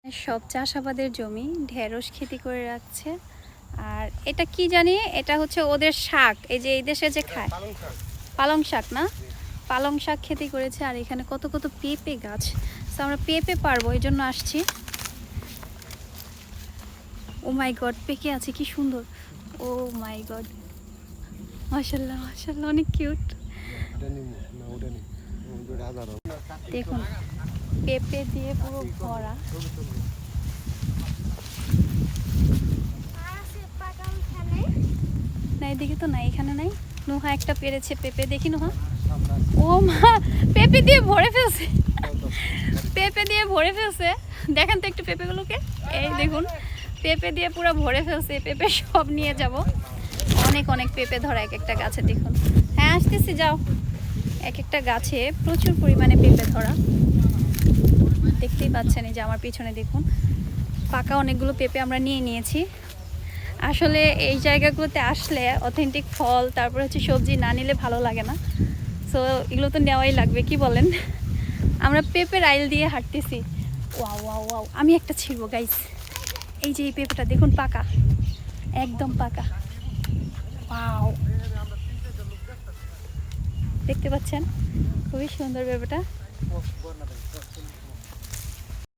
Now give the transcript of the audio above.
সব চাষাবাদের জমি ঢেঁড়স খেতি করে রাখছে। আর এটা কি জানি, এটা হচ্ছে ওদের শাক, এই যে এই দেশে যে খায় পালং শাক না, পালং শাক খেতি করেছে। আর এখানে কত কত পেঁপে গাছ, তো আমরা পেঁপে পারবো এই জন্য আসছি। ও মাই গড, পেকে আছে কি সুন্দর, ও মাই গড, মাশাআল্লাহ মাশাআল্লাহ, অনেক কিউট। দেখুন পেঁপে দিয়ে পুরো ভরা। না এদিকে তো নাই, এখানে নাই। নুহা একটা পেরেছে পেঁপে, দেখি নুহা। ও মা, পেঁপে দিয়ে ভরে ফেলছে, পেঁপে দিয়ে ভরে ফেলছে। দেখেন তো একটু পেঁপেগুলোকে, এই দেখুন পেঁপে দিয়ে পুরো ভরে ফেলছে। পেঁপে সব নিয়ে যাব। অনেক অনেক পেঁপে ধরা এক একটা গাছে, দেখুন। হ্যাঁ আসতেছি, যাও। এক একটা গাছে প্রচুর পরিমাণে পেঁপে ধরা, দেখতেই পাচ্ছেন। এই যে আমার পিছনে দেখুন, পাকা অনেকগুলো পেঁপে আমরা নিয়ে নিয়েছি। আসলে এই জায়গাগুলোতে আসলে অথেন্টিক ফল, তারপর হচ্ছে সবজি না নিলে ভালো লাগে না। সো এগুলো তো নেওয়াই লাগবে, কি বলেন। আমরা পেঁপের আইল দিয়ে হাঁটতেছি। ওয়াও ওয়াও ওয়াও, আমি একটা ছিড়বো গাইস। এই যে এই পেঁপেটা দেখুন, পাকা, একদম পাকা। ওয়াও, দেখতে পাচ্ছেন খুবই সুন্দর পেঁপেটা।